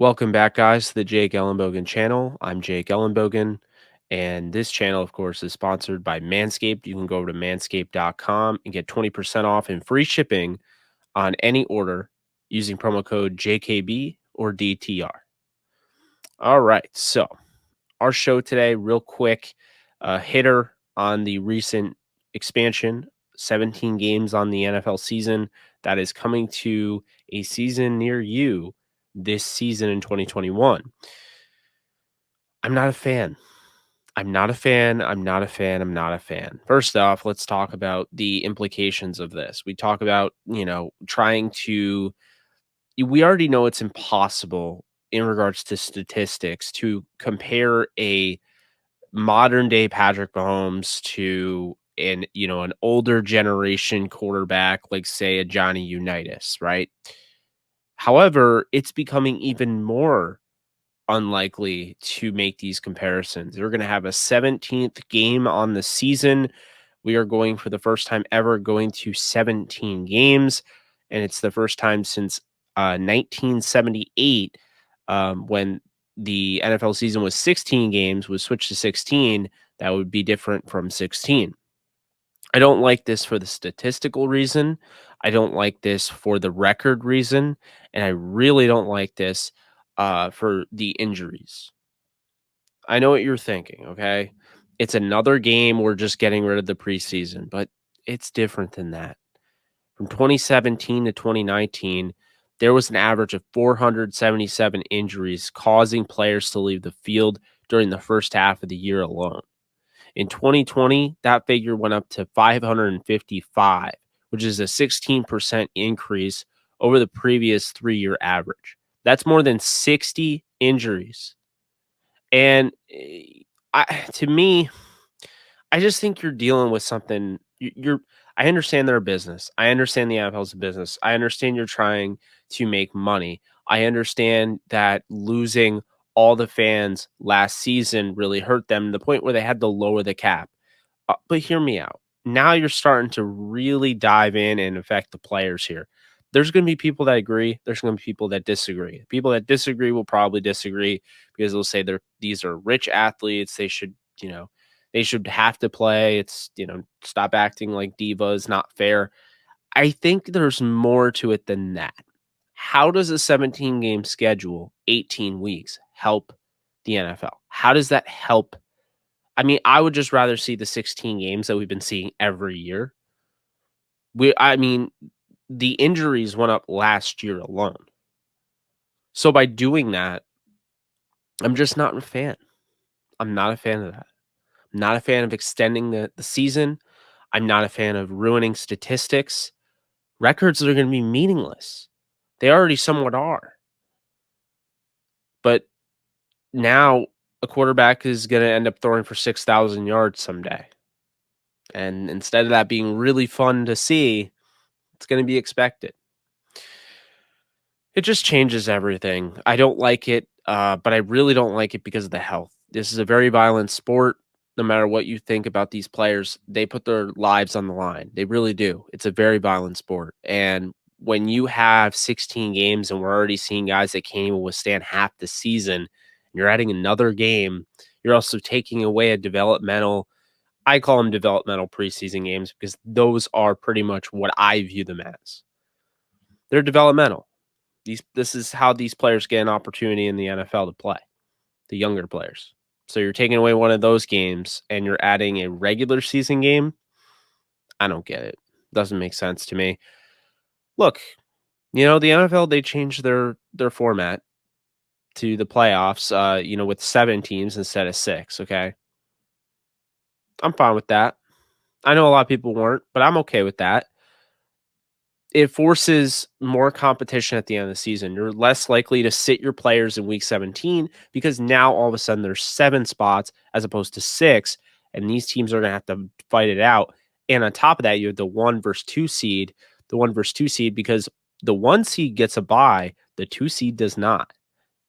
Welcome back, guys, to the Jake Ellenbogen channel. I'm Jake Ellenbogen, and this channel, of course, is sponsored by Manscaped. You can go over to manscaped.com and get 20% off and free shipping on any order using promo code JKB or DTR. All right, so our show today, real quick, hitter on the recent expansion, 17 games on the NFL season that is coming to a season near you this season in 2021. I'm not a fan. I'm not a fan. I'm not a fan. I'm not a fan. First off, let's talk about the implications of this. We talk about, trying to, we already know it's impossible in regards to statistics to compare a modern day Patrick Mahomes to an older generation quarterback like say a Johnny Unitas, right? However, it's becoming even more unlikely to make these comparisons. We're going to have a 17th game on the season. We are going for the first time ever going to 17 games, and it's the first time since 1978 when the NFL season was 16 games was switched to 16. That would be different from 16. I don't like this for the statistical reason. I don't like this for the record reason. And I really don't like this for the injuries. I know what you're thinking, okay? It's another game. We're just getting rid of the preseason, but it's different than that. From 2017 to 2019, there was an average of 477 injuries causing players to leave the field during the first half of the year alone. In 2020, that figure went up to 555, which is a 16% increase over the previous 3-year average. That's more than 60 injuries. And to me, I just think you're dealing with something. I understand they're a business. I understand the NFL's a business. I understand you're trying to make money. I understand that losing all the fans last season really hurt them to the point where they had to lower the cap. But hear me out. Now you're starting to really dive in and affect the players here. There's going to be people that agree. There's going to be people that disagree. People that disagree will probably disagree because they'll say these are rich athletes. They should have to play. Stop acting like divas, not fair. I think there's more to it than that. How does a 17 game schedule, 18 weeks, help the NFL? How does that help? I mean, I would just rather see the 16 games that we've been seeing every year. I mean, the injuries went up last year alone. So by doing that, I'm just not a fan. I'm not a fan of that. I'm not a fan of extending the season. I'm not a fan of ruining statistics. Records that are going to be meaningless. They already somewhat are. But now a quarterback is going to end up throwing for 6,000 yards someday. And instead of that being really fun to see, it's going to be expected. It just changes everything. I don't like it, but I really don't like it because of the health. This is a very violent sport. No matter what you think about these players, they put their lives on the line. They really do. It's a very violent sport. And when you have 16 games and we're already seeing guys that can't even withstand half the season, and you're adding another game, you're also taking away I call them developmental preseason games because those are pretty much what I view them as. They're developmental. This is how these players get an opportunity in the NFL to play, the younger players. So you're taking away one of those games and you're adding a regular season game. I don't get it. Doesn't make sense to me. Look, the NFL, they changed their format to the playoffs, with 7 teams instead of 6, okay? I'm fine with that. I know a lot of people weren't, but I'm okay with that. It forces more competition at the end of the season. You're less likely to sit your players in week 17 because now all of a sudden there's 7 spots as opposed to 6, and these teams are going to have to fight it out. And on top of that, you have the 1 versus 2 seed, because the 1 seed gets a bye, the 2 seed does not.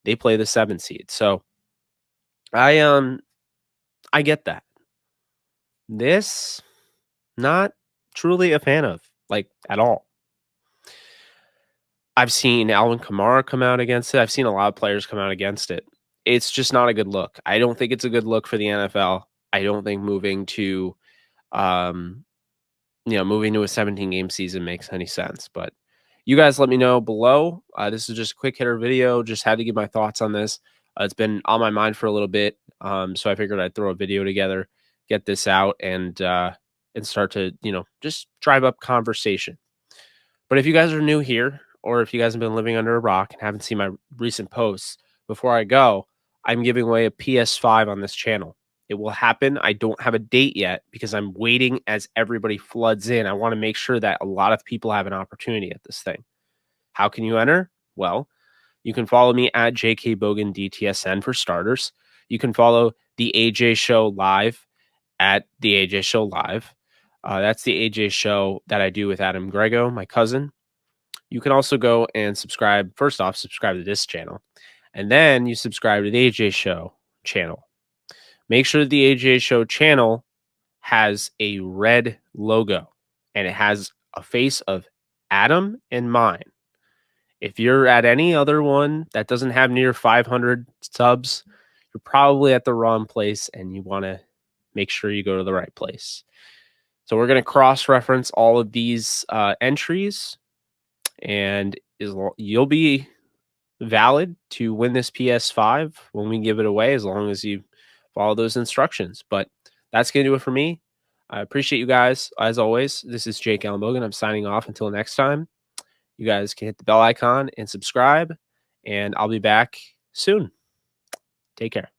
They play the 7 seed. So I get that. This not truly a fan of, like, at all. I've seen Alvin Kamara come out against it. I've seen a lot of players come out against it. It's just not a good look. I don't think it's a good look for the NFL. I don't think um, moving to a 17 game season makes any sense. But you guys let me know below. This is just a quick hitter video. Just had to give my thoughts on this. It's been on my mind for a little bit. So I figured I'd throw a video together, get this out, and start to, just drive up conversation. But if you guys are new here, or if you guys have been living under a rock and haven't seen my recent posts, before I go, I'm giving away a PS5 on this channel. It will happen. I don't have a date yet because I'm waiting as everybody floods in. I want to make sure that a lot of people have an opportunity at this thing. How can you enter? Well, you can follow me at JKBoganDTSN for starters. You can follow the AJ Show Live at the AJ Show Live. That's the AJ Show that I do with Adam Grego, my cousin. You can also go and subscribe. First off, subscribe to this channel. And then you subscribe to the AJ Show channel. Make sure the AJ Show channel has a red logo and it has a face of Adam and mine. If you're at any other one that doesn't have near 500 subs, you're probably at the wrong place and you want to make sure you go to the right place. So we're going to cross-reference all of these entries, and you'll be valid to win this PS5 when we give it away, as long as you follow those instructions. But that's going to do it for me. I appreciate you guys. As always, this is Jake Ellenbogen. I'm signing off until next time. You guys can hit the bell icon and subscribe, and I'll be back soon. Take care.